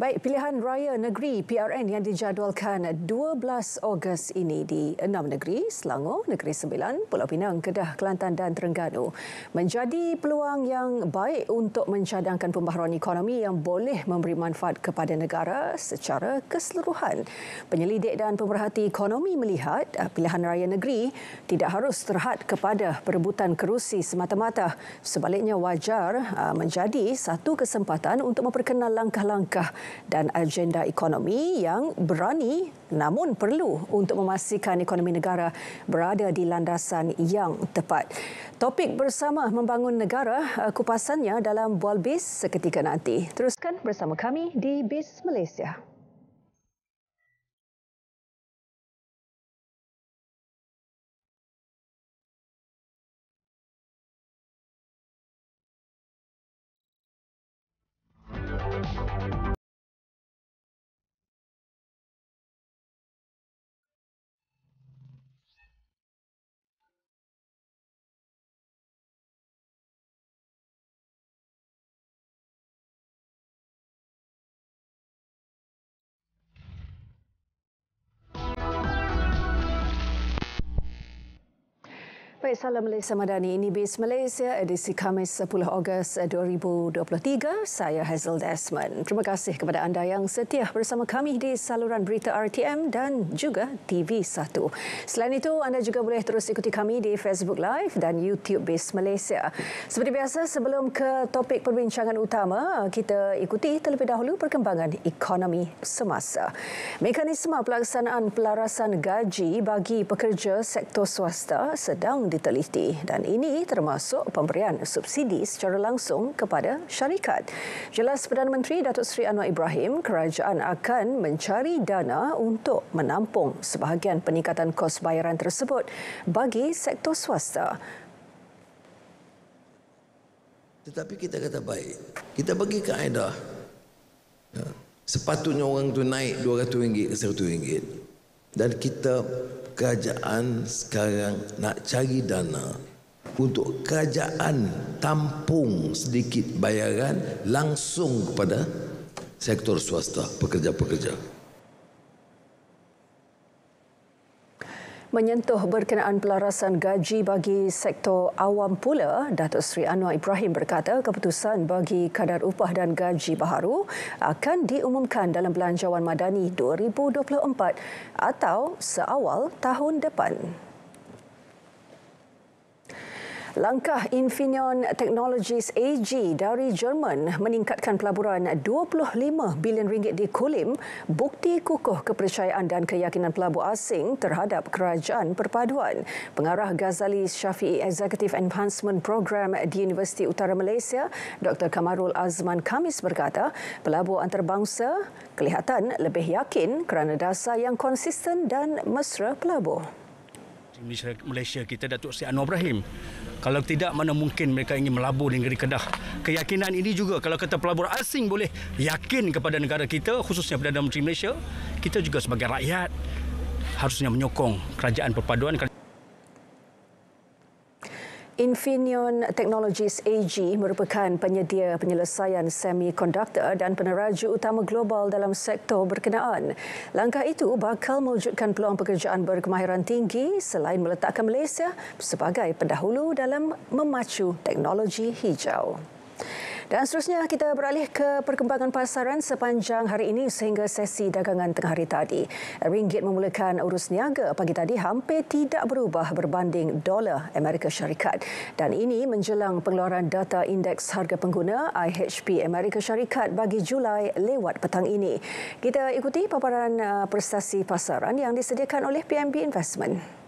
Baik, pilihan raya negeri PRN yang dijadualkan 12 Ogos ini di 6 negeri, Selangor, Negeri Sembilan, Pulau Pinang, Kedah, Kelantan dan Terengganu menjadi peluang yang baik untuk mencadangkan pembaharuan ekonomi yang boleh memberi manfaat kepada negara secara keseluruhan. Penyelidik dan pemerhati ekonomi melihat pilihan raya negeri tidak harus terhad kepada perebutan kerusi semata-mata. Sebaliknya wajar menjadi satu kesempatan untuk memperkenal langkah-langkah dan agenda ekonomi yang berani namun perlu untuk memastikan ekonomi negara berada di landasan yang tepat. Topik bersama membangun negara, kupasannya dalam Bual BIS seketika nanti. Teruskan bersama kami di BIS Malaysia. Baik, salam Malaysia Madani. Ini BIS Malaysia, edisi Khamis 10 Ogos 2023. Saya Hazel Desmond. Terima kasih kepada anda yang setia bersama kami di saluran berita RTM dan juga TV1. Selain itu, anda juga boleh terus ikuti kami di Facebook Live dan YouTube BIS Malaysia. Seperti biasa, sebelum ke topik perbincangan utama, kita ikuti terlebih dahulu perkembangan ekonomi semasa. Mekanisme pelaksanaan pelarasan gaji bagi pekerja sektor swasta sedang diteliti dan ini termasuk pemberian subsidi secara langsung kepada syarikat. Jelas Perdana Menteri Datuk Seri Anwar Ibrahim, kerajaan akan mencari dana untuk menampung sebahagian peningkatan kos bayaran tersebut bagi sektor swasta. Tetapi kita kata baik, kita bagi kaedah sepatutnya orang tu naik RM200 ke RM100 dan kita kerajaan sekarang nak cari dana untuk kerajaan tampung sedikit bayaran langsung kepada sektor swasta, pekerja-pekerja. Menyentuh berkenaan pelarasan gaji bagi sektor awam pula, Datuk Seri Anwar Ibrahim berkata keputusan bagi kadar upah dan gaji baharu akan diumumkan dalam Belanjawan Madani 2024 atau seawal tahun depan. Langkah Infineon Technologies AG dari Jerman meningkatkan pelaburan RM25 bilion di Kulim bukti kukuh kepercayaan dan keyakinan pelabur asing terhadap kerajaan perpaduan. Pengarah Ghazali Shafi'i Executive Enhancement Program di Universiti Utara Malaysia, Dr. Kamarul Azman Khamis berkata, pelabur antarabangsa kelihatan lebih yakin kerana dasar yang konsisten dan mesra pelabur. Malaysia kita Datuk Seri Anwar Ibrahim. Kalau tidak, mana mungkin mereka ingin melabur di negeri Kedah. Keyakinan ini juga kalau kata pelabur asing boleh yakin kepada negara kita, khususnya Perdana Menteri Malaysia, kita juga sebagai rakyat harusnya menyokong kerajaan perpaduan. Infineon Technologies AG merupakan penyedia penyelesaian semikonduktor dan peneraju utama global dalam sektor berkenaan. Langkah itu bakal mewujudkan peluang pekerjaan berkemahiran tinggi selain meletakkan Malaysia sebagai pendahulu dalam memacu teknologi hijau. Dan seterusnya kita beralih ke perkembangan pasaran sepanjang hari ini sehingga sesi dagangan tengah hari tadi. Ringgit memulakan urus niaga pagi tadi hampir tidak berubah berbanding dolar Amerika Syarikat. Dan ini menjelang pengeluaran data indeks harga pengguna IHP Amerika Syarikat bagi Julai lewat petang ini. Kita ikuti paparan prestasi pasaran yang disediakan oleh PNB Investment.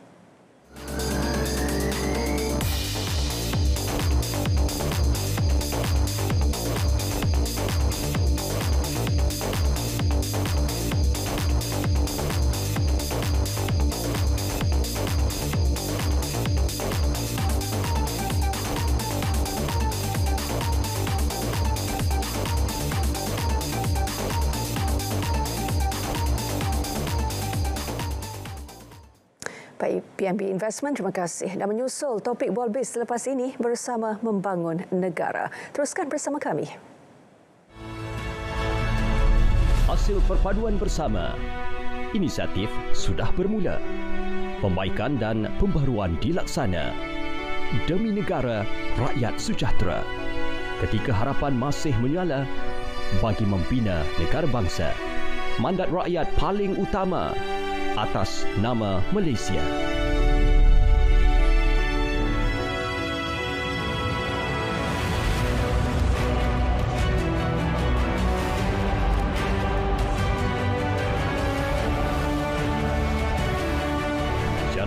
Baik, PNB Investment, terima kasih. Dan menyusul topik Bual BIS selepas ini bersama membangun negara. Teruskan bersama kami. hasil perpaduan bersama. Inisiatif sudah bermula. Pembaikan dan pembaharuan dilaksana. Demi negara, rakyat sejahtera. Ketika harapan masih menyala bagi membina negara bangsa. Mandat rakyat paling utama atas nama Malaysia.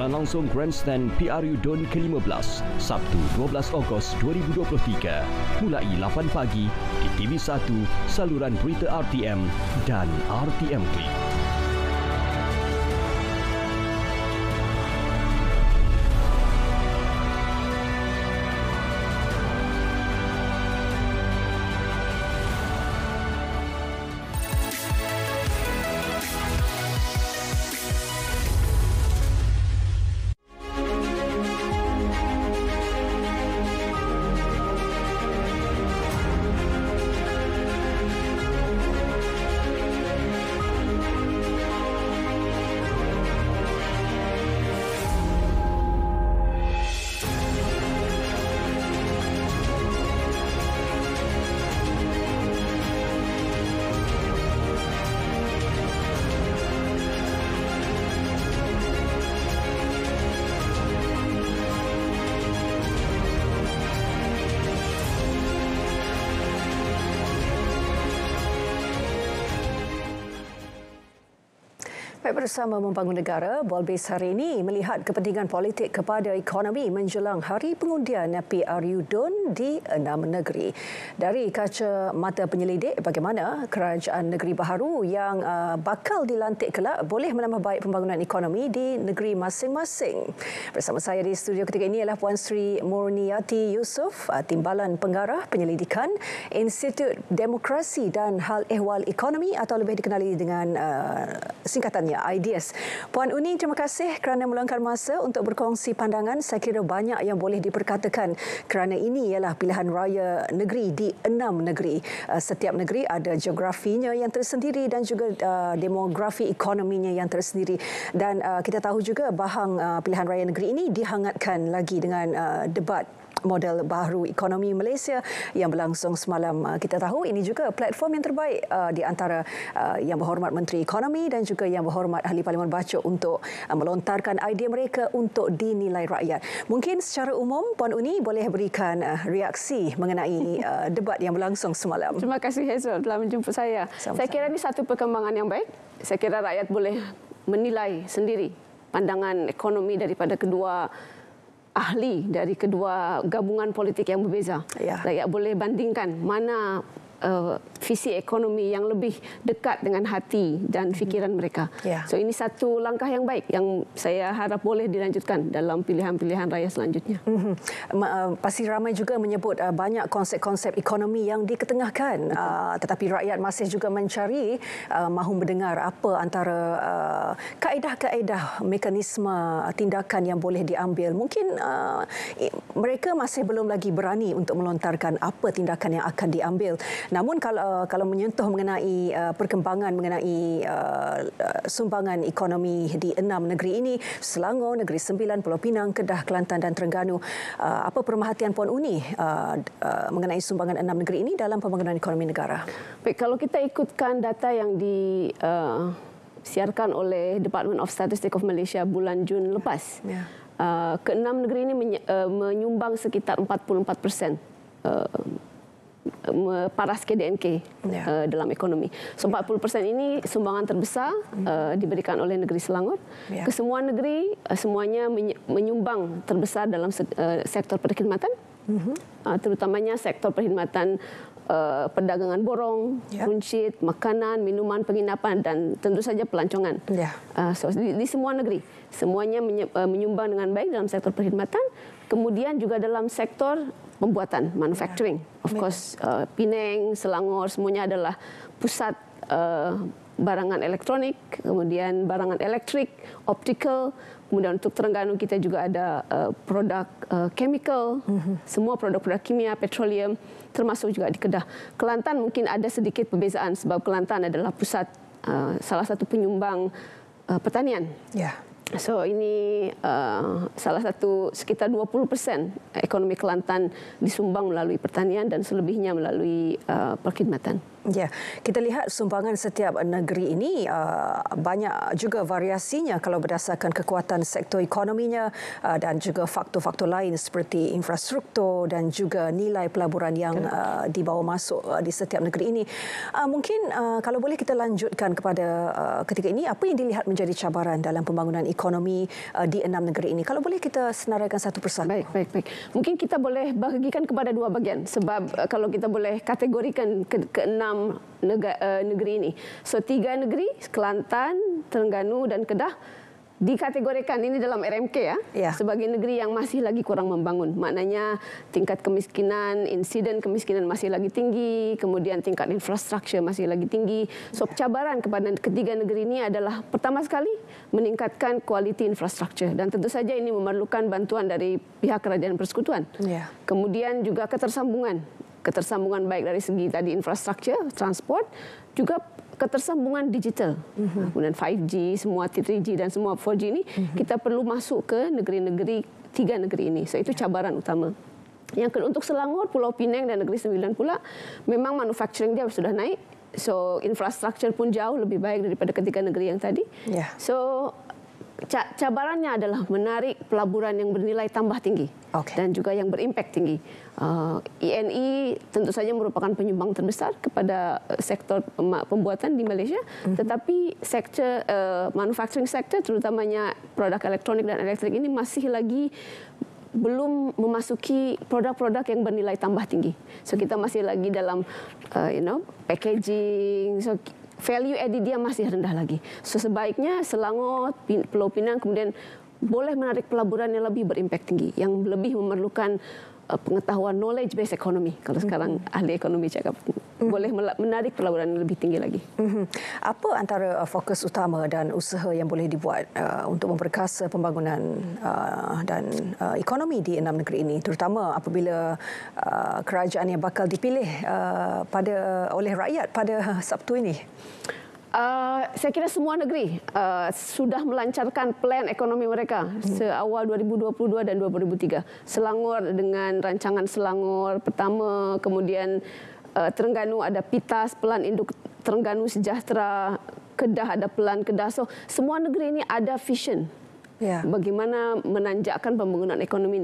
Langsung Grandstand PRU DUN ke-15 Sabtu 12 Ogos 2023 mulai 8 pagi di TV1 saluran berita RTM dan RTM Klik. Baik, bersama Membangun Negara, Bolbis hari ini melihat kepentingan politik kepada ekonomi menjelang hari pengundian PRU DUN di 6 negeri. Dari kaca mata penyelidik, bagaimana kerajaan negeri baharu yang bakal dilantik kelak boleh menambah baik pembangunan ekonomi di negeri masing-masing. Bersama saya di studio ketika ini ialah Puan Sri Murniati Yusof, Timbalan Pengarah Penyelidikan Institut Demokrasi dan Hal Ehwal Ekonomi atau lebih dikenali dengan singkatannya IDEAS. Puan Uni, terima kasih kerana meluangkan masa untuk berkongsi pandangan. Saya kira banyak yang boleh diperkatakan kerana ini ialah pilihan raya negeri di 6 negeri. Setiap negeri ada geografinya yang tersendiri dan juga demografi ekonominya yang tersendiri. Dan kita tahu juga bahang pilihan raya negeri ini dihangatkan lagi dengan debat model baharu ekonomi Malaysia yang berlangsung semalam. Kita tahu ini juga platform yang terbaik di antara Yang Berhormat Menteri Ekonomi dan juga Yang Berhormat Ahli Parlimen Bacok untuk melontarkan idea mereka untuk dinilai rakyat. Mungkin secara umum Puan Uni boleh berikan reaksi mengenai debat yang berlangsung semalam. Terima kasih Hazel telah menjemput saya. Sama-sama. Saya kira ini satu perkembangan yang baik. Saya kira rakyat boleh menilai sendiri pandangan ekonomi daripada kedua ahli dari kedua gabungan politik yang berbeza. Ya. Rakyat boleh bandingkan mana visi ekonomi yang lebih dekat dengan hati dan fikiran mereka. Ya. So ini satu langkah yang baik yang saya harap boleh dilanjutkan dalam pilihan-pilihan raya selanjutnya. Pasti ramai juga menyebut banyak konsep-konsep ekonomi yang diketengahkan, tetapi rakyat masih juga mencari, mahu mendengar apa antara kaedah-kaedah mekanisme tindakan yang boleh diambil. Mungkin mereka masih belum lagi berani untuk melontarkan apa tindakan yang akan diambil. Namun kalau menyentuh mengenai perkembangan mengenai sumbangan ekonomi di 6 negeri ini, Selangor, Negeri Sembilan, Pulau Pinang, Kedah, Kelantan dan Terengganu, apa pemerhatian Puan Uni mengenai sumbangan 6 negeri ini dalam pembangunan ekonomi negara? Baik, kalau kita ikutkan data yang disiarkan oleh Department of Statistics of Malaysia bulan Jun lepas, ke-6 negeri ini menyumbang sekitar 44% paras KDNK dalam ekonomi. So 40% ini sumbangan terbesar diberikan oleh negeri Selangor. Kesemua negeri semuanya menyumbang terbesar dalam sektor perkhidmatan, terutamanya sektor perkhidmatan perdagangan borong, runcit, makanan, minuman, penginapan dan tentu saja pelancongan. So di semua negeri semuanya menyumbang dengan baik dalam sektor perkhidmatan, kemudian juga dalam sektor pembuatan, manufacturing. Of course, Penang, Selangor semuanya adalah pusat barangan elektronik, kemudian barangan elektrik, optical, Kemudian untuk Terengganu kita juga ada produk chemical, semua produk-produk kimia, petroleum, termasuk juga di Kedah. Kelantan mungkin ada sedikit perbezaan sebab Kelantan adalah pusat salah satu penyumbang pertanian. Ya. So ini salah satu sekitar 20% ekonomi Kelantan disumbang melalui pertanian dan selebihnya melalui perkhidmatan. Ya, kita lihat sumbangan setiap negeri ini banyak juga variasinya kalau berdasarkan kekuatan sektor ekonominya dan juga faktor-faktor lain seperti infrastruktur dan juga nilai pelaburan yang dibawa masuk di setiap negeri ini. Mungkin kalau boleh kita lanjutkan kepada ketika ini, apa yang dilihat menjadi cabaran dalam pembangunan ekonomi di 6 negeri ini? Kalau boleh kita senaraikan satu persatu. Baik. Mungkin kita boleh bahagikan kepada dua bahagian sebab kalau kita boleh kategorikan ke 6 negeri ini. So 3 negeri, Kelantan, Terengganu dan Kedah dikategorikan ini dalam RMK ya, sebagai negeri yang masih lagi kurang membangun. Maknanya tingkat kemiskinan, insiden kemiskinan masih lagi tinggi, kemudian tingkat infrastruktur masih lagi tinggi. So cabaran kepada ketiga negeri ini adalah pertama sekali meningkatkan kualiti infrastruktur dan tentu saja ini memerlukan bantuan dari pihak kerajaan persekutuan. Kemudian juga ketersambungan baik dari segi tadi infrastruktur, transport, juga ketersambungan digital. Kemudian 5G, semua 3G dan semua 4G ini kita perlu masuk ke negeri-negeri 3 negeri ini. So itu cabaran utama. Yang kedua untuk Selangor, Pulau Pinang dan Negeri Sembilan pula memang manufacturing dia sudah naik. So infrastruktur pun jauh lebih baik daripada ketiga negeri yang tadi. So cabarannya adalah menarik pelaburan yang bernilai tambah tinggi dan juga yang berimpak tinggi. INI tentu saja merupakan penyumbang terbesar kepada sektor pembuatan di Malaysia, tetapi sektor manufacturing sector terutamanya produk elektronik dan elektrik ini masih lagi belum memasuki produk-produk yang bernilai tambah tinggi. So kita masih lagi dalam packaging. So value added dia masih rendah lagi. So sebaiknya Selangor, Pulau Pinang kemudian boleh menarik pelaburan yang lebih berimpak tinggi, yang lebih memerlukan pengetahuan knowledge based economy. Kalau sekarang ahli ekonomi cakap boleh menarik pelaburan yang lebih tinggi lagi. Apa antara fokus utama dan usaha yang boleh dibuat untuk memperkasa pembangunan dan ekonomi di 6 negeri ini, terutama apabila kerajaan yang bakal dipilih oleh rakyat pada Sabtu ini? Saya kira semua negeri sudah melancarkan plan ekonomi mereka seawal 2022 dan 2003. Selangor dengan rancangan Selangor pertama, kemudian Terengganu ada PITAS, Pelan Induk Terengganu Sejahtera, Kedah ada Pelan Kedah. So semua negeri ini ada vision bagaimana menanjakkan pembangunan ekonomi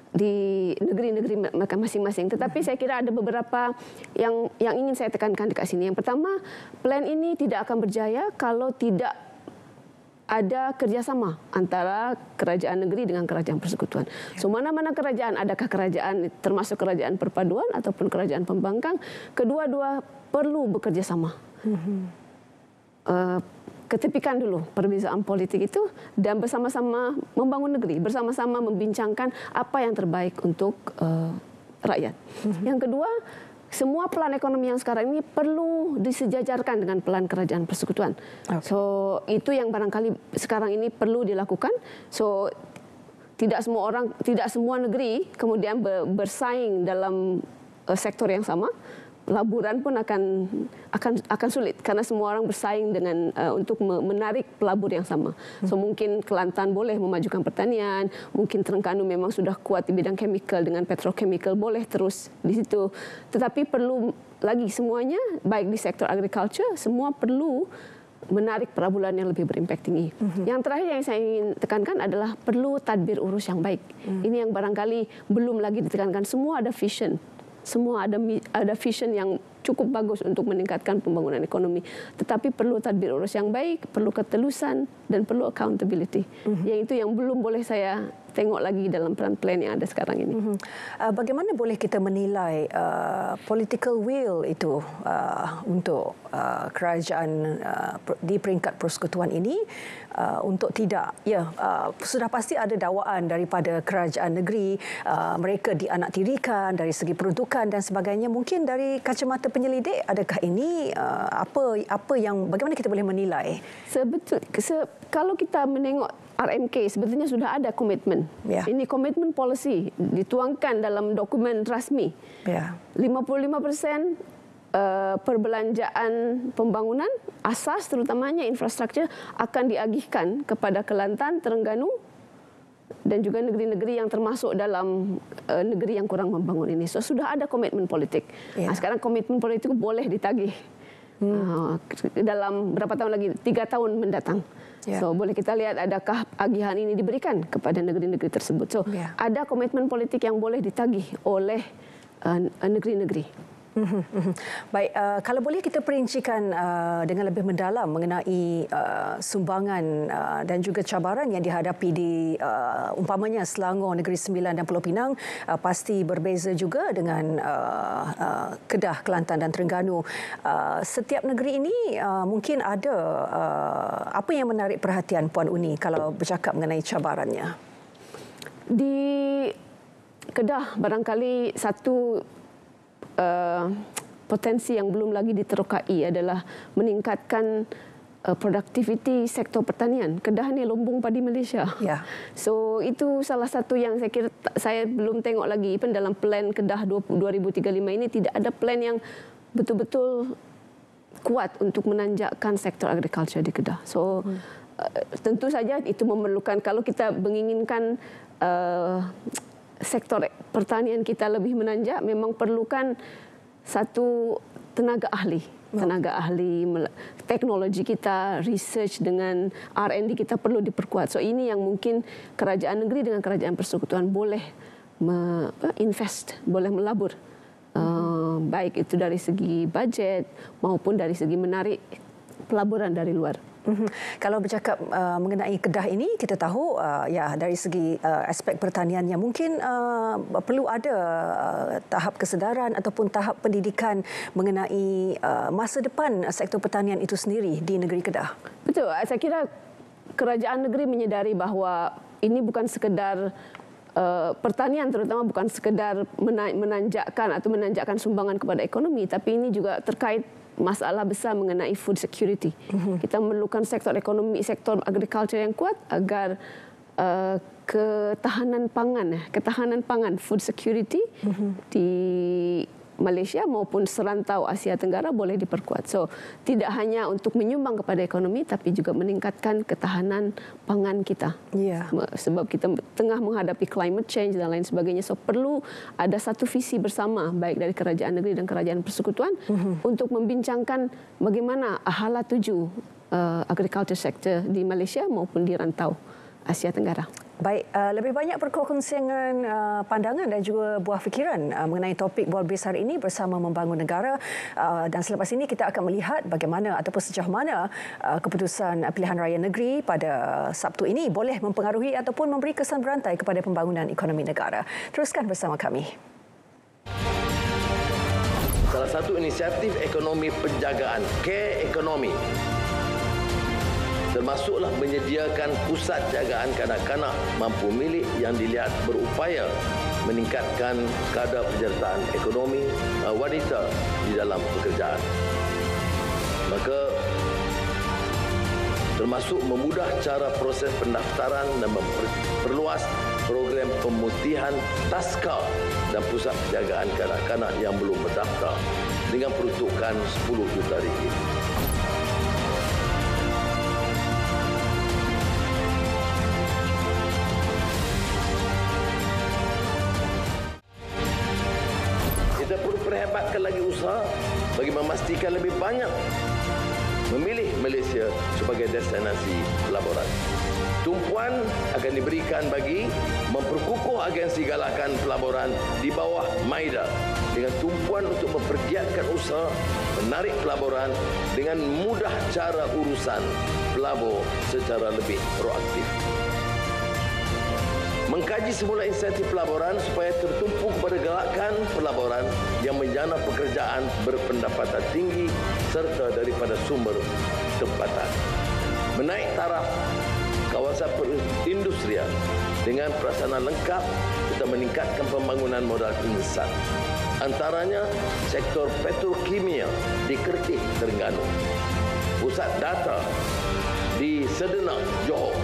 di negeri-negeri mereka masing-masing. Tetapi saya kira ada beberapa yang ingin saya tekankan dekat sini. Yang pertama, plan ini tidak akan berjaya kalau tidak ada kerjasama antara kerajaan negeri dengan kerajaan persekutuan. So mana-mana kerajaan, adakah kerajaan termasuk kerajaan perpaduan ataupun kerajaan pembangkang, kedua-dua perlu bekerjasama. Ketepikan dulu perbezaan politik itu dan bersama-sama membangun negeri, bersama-sama membincangkan apa yang terbaik untuk rakyat. Yang kedua, semua plan ekonomi yang sekarang ini perlu disejajarkan dengan plan kerajaan persekutuan. So itu yang barangkali sekarang ini perlu dilakukan. So tidak semua negeri kemudian bersaing dalam sektor yang sama. Pelaburan pun akan sulit karena semua orang bersaing dengan untuk menarik pelabur yang sama. So mungkin Kelantan boleh memajukan pertanian, mungkin Terengganu memang sudah kuat di bidang chemical dengan petrochemical boleh terus di situ. Tetapi perlu lagi semuanya baik di sektor agriculture semua perlu menarik pelaburan yang lebih berimpak tinggi. Yang terakhir yang saya ingin tekankan adalah perlu tadbir urus yang baik. Ini yang barangkali belum lagi ditekankan. Semua ada vision. Semua ada vision yang cukup bagus untuk meningkatkan pembangunan ekonomi. Tetapi perlu tadbir urus yang baik, perlu ketelusan, dan perlu accountability. Yang itu yang belum boleh saya tengok lagi dalam plan-plan yang ada sekarang ini. Bagaimana boleh kita menilai political will itu untuk kerajaan di peringkat persekutuan ini untuk tidak, sudah pasti ada dakwaan daripada kerajaan negeri, mereka dianaktirikan dari segi peruntukan dan sebagainya. Mungkin dari kacamata mata penyelidik, adakah ini bagaimana kita boleh menilai? Kalau kita menengok RMK, sebetulnya sudah ada komitmen. Ini komitmen policy dituangkan dalam dokumen rasmi. 55% perbelanjaan pembangunan asas, terutamanya infrastruktur, akan diagihkan kepada Kelantan, Terengganu dan juga negeri-negeri yang termasuk dalam negeri yang kurang membangun ini. So, sudah ada komitmen politik. Sekarang komitmen politik boleh ditagih dalam berapa tahun lagi? 3 tahun mendatang. So, boleh kita lihat adakah agihan ini diberikan kepada negeri-negeri tersebut. So, ada komitmen politik yang boleh ditagih oleh negeri-negeri. Baik, kalau boleh kita perincikan dengan lebih mendalam mengenai sumbangan dan juga cabaran yang dihadapi di umpamanya Selangor, Negeri Sembilan dan Pulau Pinang, pasti berbeza juga dengan Kedah, Kelantan dan Terengganu. Setiap negeri ini mungkin ada apa yang menarik perhatian Puan Uni kalau bercakap mengenai cabarannya? Di Kedah barangkali satu potensi yang belum lagi diterokai adalah meningkatkan produktiviti sektor pertanian. Kedah ni lumbung padi Malaysia. So itu salah satu yang saya kira saya belum tengok lagi pun dalam plan Kedah 2035 ini tidak ada plan yang betul-betul kuat untuk menanjakkan sektor agriculture di Kedah. So tentu saja itu memerlukan, kalau kita menginginkan sektor pertanian kita lebih menanjak, memang perlukan satu tenaga ahli, teknologi kita, research dengan R&D kita perlu diperkuat. So ini yang mungkin kerajaan negeri dengan kerajaan persekutuan boleh invest, boleh melabur, baik itu dari segi budget maupun dari segi menarik pelaburan dari luar. Kalau bercakap mengenai Kedah ini, kita tahu dari segi aspek pertaniannya mungkin perlu ada tahap kesedaran ataupun tahap pendidikan mengenai masa depan sektor pertanian itu sendiri di negeri Kedah. Betul, saya kira kerajaan negeri menyedari bahawa ini bukan sekedar pertanian, terutama bukan sekedar menanjakkan sumbangan kepada ekonomi, tapi ini juga terkait masalah besar mengenai food security. Kita memerlukan sektor ekonomi, sektor agriculture yang kuat agar ketahanan pangan, food security di Malaysia maupun serantau Asia Tenggara boleh diperkuat. So, tidak hanya untuk menyumbang kepada ekonomi, tapi juga meningkatkan ketahanan pangan kita. Sebab kita tengah menghadapi climate change dan lain sebagainya. So, perlu ada satu visi bersama, baik dari kerajaan negeri dan kerajaan persekutuan, untuk membincangkan bagaimana hala tuju agriculture sector di Malaysia maupun di rantau Asia Tenggara. Baik, lebih banyak perkongsian pandangan dan juga buah fikiran mengenai topik Bual Beris hari ini bersama Membangun Negara, dan selepas ini kita akan melihat bagaimana ataupun sejauh mana keputusan pilihan raya negeri pada Sabtu ini boleh mempengaruhi ataupun memberi kesan berantai kepada pembangunan ekonomi negara. Teruskan bersama kami. Salah satu inisiatif ekonomi penjagaan, Care Ekonomi, termasuklah menyediakan pusat jagaan kanak-kanak mampu milik yang dilihat berupaya meningkatkan kadar penyertaan ekonomi wanita di dalam pekerjaan. Maka termasuk memudah cara proses pendaftaran dan memperluas program pemutihan taska dan pusat penjagaan kanak-kanak yang belum berdaftar dengan peruntukan RM10 juta. Perhebatkan lagi usaha bagi memastikan lebih banyak memilih Malaysia sebagai destinasi pelaburan. Tumpuan akan diberikan bagi memperkukuh agensi galakan pelaburan di bawah MAIDA dengan tumpuan untuk mempergiatkan usaha menarik pelaburan dengan mudah cara urusan pelabur secara lebih proaktif. Mengkaji semula insentif pelaburan supaya tertumpu kepada galakan pelaburan yang menjana pekerjaan berpendapatan tinggi serta daripada sumber tempatan. Menaik taraf kawasan perindustrian dengan pelaksanaan lengkap serta meningkatkan pembangunan modal insan. Antaranya sektor petrokimia di Kertih, Terengganu, pusat data di Sedenak, Johor,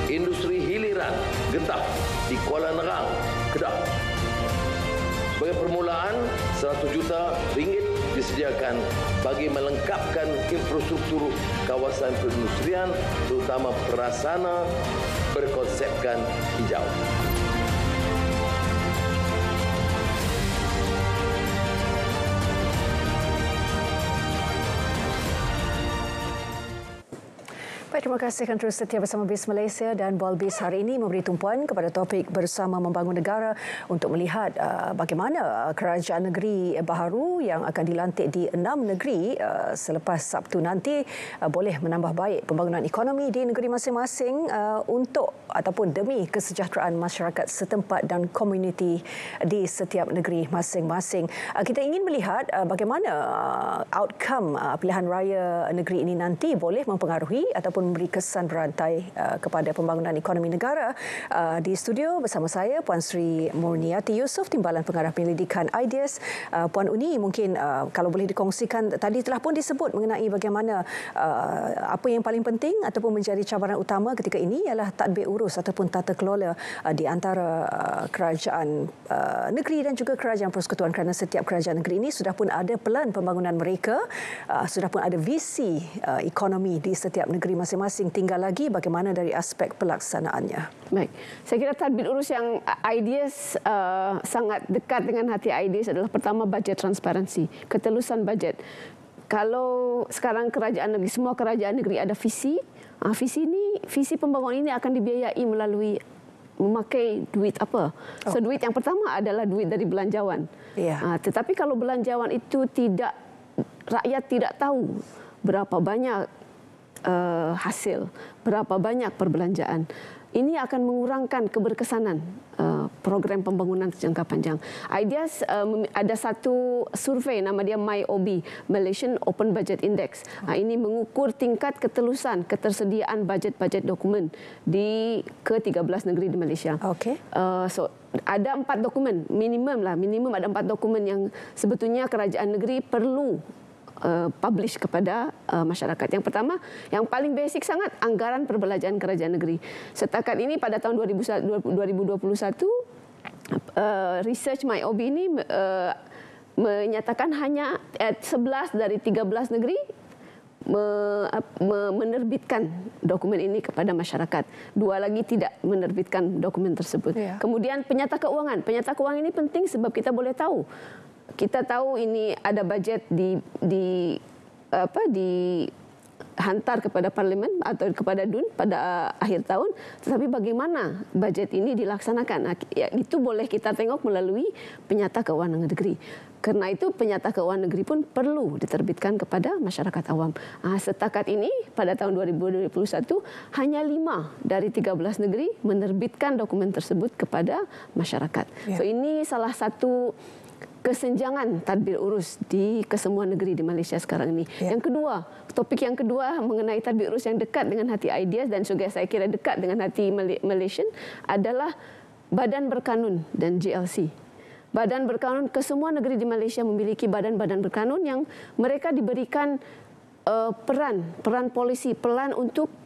industri hiliran getah di Kuala Nerang, Kedah. Sebagai permulaan, 100 juta ringgit disediakan bagi melengkapkan infrastruktur kawasan perindustrian, terutama prasarana berkonsepkan hijau. Baik, terima kasih kerana terus setia bersama BIS Malaysia, dan Bual BIS hari ini memberi tumpuan kepada topik bersama membangun negara untuk melihat bagaimana kerajaan negeri baharu yang akan dilantik di 6 negeri selepas Sabtu nanti boleh menambah baik pembangunan ekonomi di negeri masing-masing untuk ataupun demi kesejahteraan masyarakat setempat dan komuniti di setiap negeri masing-masing. Kita ingin melihat bagaimana outcome pilihan raya negeri ini nanti boleh mempengaruhi ataupun memberi kesan berantai kepada pembangunan ekonomi negara. Di studio bersama saya Puan Sri Murniati Yusof, Timbalan Pengarah Penyelidikan IDEAS. Puan Uni, mungkin kalau boleh dikongsikan, tadi telah pun disebut mengenai bagaimana apa yang paling penting ataupun menjadi cabaran utama ketika ini ialah tadbir urus ataupun tata kelola di antara kerajaan negeri dan juga kerajaan persekutuan, kerana setiap kerajaan negeri ini sudah pun ada pelan pembangunan mereka, sudah pun ada visi ekonomi di setiap negeri masing-masing, tinggal lagi bagaimana dari aspek pelaksanaannya. Baik, saya kira tadbir urus yang IDEAS sangat dekat dengan hati IDEAS adalah pertama bajet transparansi, ketelusan bajet. Kalau sekarang kerajaan negeri, semua kerajaan negeri ada visi, visi pembangunan ini akan dibiayai melalui memakai duit apa? So, duit yang pertama adalah duit dari belanjawan. Tetapi kalau belanjawan itu tidak, rakyat tidak tahu berapa banyak hasil, berapa banyak perbelanjaan, ini akan mengurangkan keberkesanan program pembangunan jangka panjang. IDEAS ada satu survei, nama dia MyOB, Malaysian Open Budget Index. Ini mengukur tingkat ketelusan ketersediaan bajet-bajet dokumen di ke-13 negeri di Malaysia. So ada 4 dokumen, minimum ada 4 dokumen yang sebetulnya kerajaan negeri perlu publish kepada masyarakat. Yang pertama, yang paling basic sangat, anggaran perbelanjaan kerajaan negeri. Setakat ini pada tahun 2021, research MyOB ini menyatakan hanya 11 dari 13 negeri menerbitkan dokumen ini kepada masyarakat. 2 lagi tidak menerbitkan dokumen tersebut. Kemudian penyata keuangan. Penyata keuangan ini penting sebab kita boleh tahu. Kita tahu ini ada bajet dihantar kepada Parlimen atau kepada DUN pada akhir tahun, tetapi bagaimana bajet ini dilaksanakan? Itu boleh kita tengok melalui penyata keuangan negeri. Karena itu penyata keuangan negeri pun perlu diterbitkan kepada masyarakat awam. Setakat ini pada tahun 2021 hanya 5 dari 13 negeri menerbitkan dokumen tersebut kepada masyarakat. So ini salah satu kesenjangan tadbir urus di kesemua negeri di Malaysia sekarang ini. Yang kedua, topik yang kedua mengenai tadbir urus yang dekat dengan hati IDEAS dan juga saya kira dekat dengan hati Malaysian adalah Badan Berkanun dan GLC. Badan Berkanun, kesemua negeri di Malaysia memiliki badan-badan berkanun yang mereka diberikan peran polisi, peranan untuk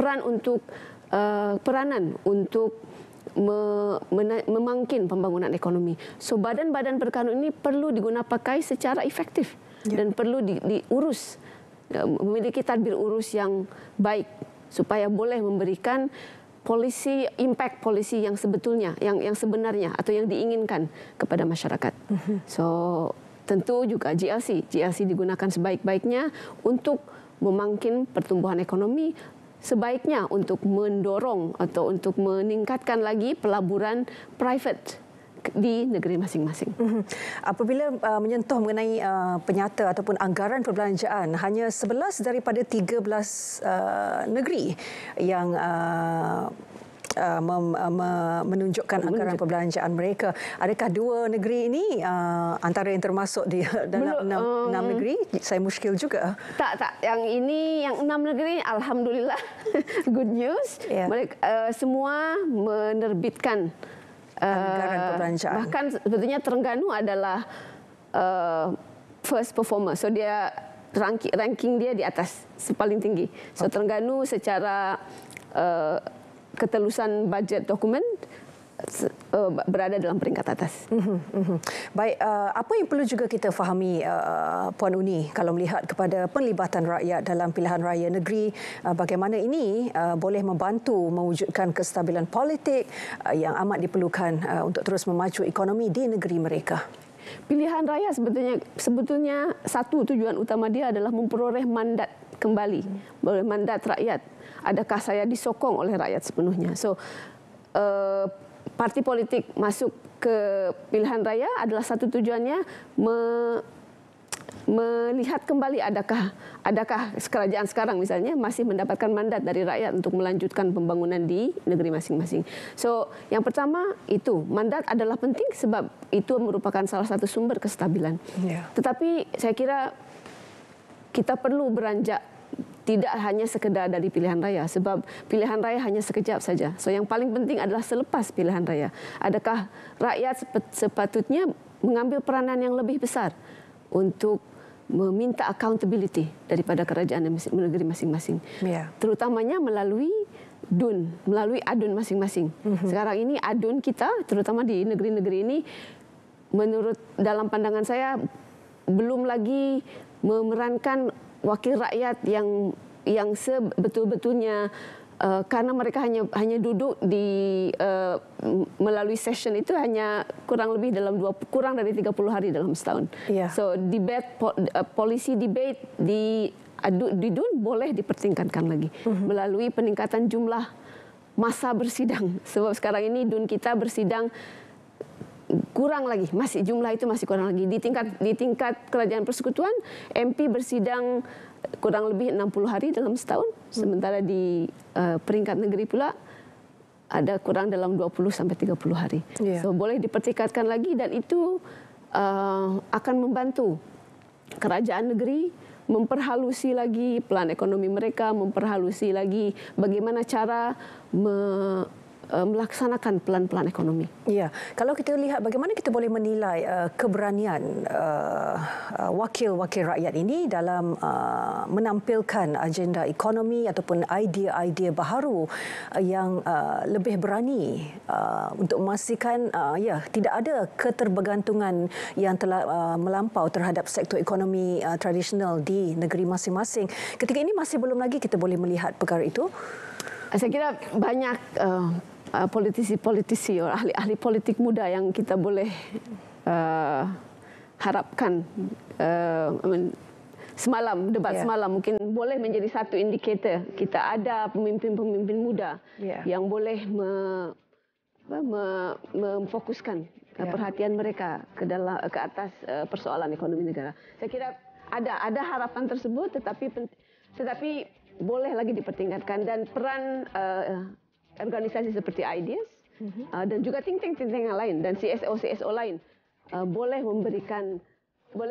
memangkin pembangunan ekonomi. So badan-badan berkanun ini perlu digunakan pakai secara efektif dan perlu diurus, memiliki tadbir urus yang baik supaya boleh memberikan polisi, impact polisi yang sebetulnya, yang sebenarnya atau yang diinginkan kepada masyarakat. So tentu juga GLC digunakan sebaik-baiknya untuk memangkin pertumbuhan ekonomi, sebaiknya untuk mendorong atau untuk meningkatkan lagi pelaburan private di negeri masing-masing. Apabila menyentuh mengenai penyata ataupun anggaran perbelanjaan, hanya 11 daripada 13 negeri yang menunjukkan anggaran perbelanjaan mereka. Adakah 2 negeri ini antara yang termasuk di dalam 6 negeri? Saya muskil juga. Tak. Yang ini, yang 6 negeri, alhamdulillah, good news. Mereka semua menerbitkan anggaran perbelanjaan. Bahkan sebetulnya Terengganu adalah first performer. So dia ranking dia di atas, paling tinggi. So Terengganu secara ketelusan bajet dokumen berada dalam peringkat atas. Baik, apa yang perlu juga kita fahami, Puan Uni, kalau melihat kepada penlibatan rakyat dalam pilihan raya negeri, bagaimana ini boleh membantu mewujudkan kestabilan politik yang amat diperlukan untuk terus memacu ekonomi di negeri mereka? Pilihan raya sebetulnya satu tujuan utama dia adalah memperoleh mandat kembali, mandat rakyat. Adakah saya disokong oleh rakyat sepenuhnya? So, parti politik masuk ke pilihan raya adalah satu tujuannya melihat kembali adakah kerajaan sekarang misalnya masih mendapatkan mandat dari rakyat untuk melanjutkan pembangunan di negeri masing-masing. So, yang pertama itu mandat adalah penting sebab itu merupakan salah satu sumber kestabilan. Tetapi saya kira kita perlu beranjak tidak hanya sekedar dari pilihan raya, sebab pilihan raya hanya sekejap saja. So yang paling penting adalah selepas pilihan raya. Adakah rakyat sepatutnya mengambil peranan yang lebih besar untuk meminta accountability daripada kerajaan negeri masing-masing. Terutamanya melalui DUN, melalui ADUN masing-masing. Sekarang ini ADUN kita, terutama di negeri-negeri ini, menurut dalam pandangan saya, belum lagi memerankan wakil rakyat yang sebetul-betulnya, karena mereka hanya duduk di melalui session itu hanya kurang lebih kurang dari 30 hari dalam setahun. So policy debate di DUN boleh dipertingkatkan lagi melalui peningkatan jumlah masa bersidang. Sebab sekarang ini DUN kita bersidang kurang lagi, jumlah itu masih kurang lagi. Di tingkat kerajaan persekutuan, MP bersidang kurang lebih 60 hari dalam setahun, sementara di peringkat negeri pula ada kurang dalam 20 sampai 30 hari. So boleh dipertingkatkan lagi dan itu akan membantu kerajaan negeri memperhalusi lagi plan ekonomi mereka, memperhalusi lagi bagaimana cara melaksanakan plan-plan ekonomi. Ya, kalau kita lihat bagaimana kita boleh menilai keberanian wakil-wakil rakyat ini dalam menampilkan agenda ekonomi ataupun idea-idea baharu yang lebih berani untuk memastikan tidak ada keterbergantungan yang telah melampau terhadap sektor ekonomi tradisional di negeri masing-masing. Ketika ini masih belum lagi kita boleh melihat perkara itu. Saya kira banyak politisi-politisi atau ahli-ahli politik muda yang kita boleh harapkan. Debat semalam mungkin boleh menjadi satu indikator kita ada pemimpin-pemimpin muda yang boleh memfokuskan perhatian mereka ke atas persoalan ekonomi negara. Saya kira ada harapan tersebut, tetapi boleh lagi dipertingkatkan, dan peran organisasi seperti IDEAS dan juga think-tank yang lain dan CSO lain boleh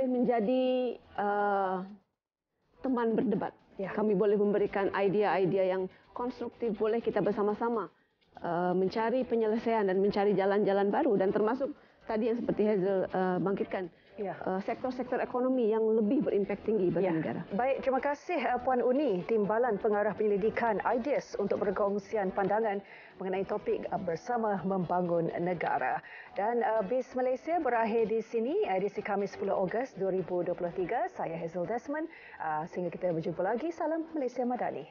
menjadi teman berdebat. Kami boleh memberikan idea-idea yang konstruktif, boleh kita bersama-sama mencari penyelesaian dan mencari jalan-jalan baru, dan termasuk tadi yang seperti Hazel bangkitkan, sektor-sektor ekonomi yang lebih berimpak tinggi bagi negara. Baik, terima kasih Puan Uni, Timbalan Pengarah Penyelidikan IDEAS untuk berkongsian pandangan mengenai topik bersama membangun negara. Dan BIS Malaysia berakhir di sini, edisi Khamis 10 Ogos 2023. Saya Hazel Desmond. Sehingga kita berjumpa lagi. Salam Malaysia Madani.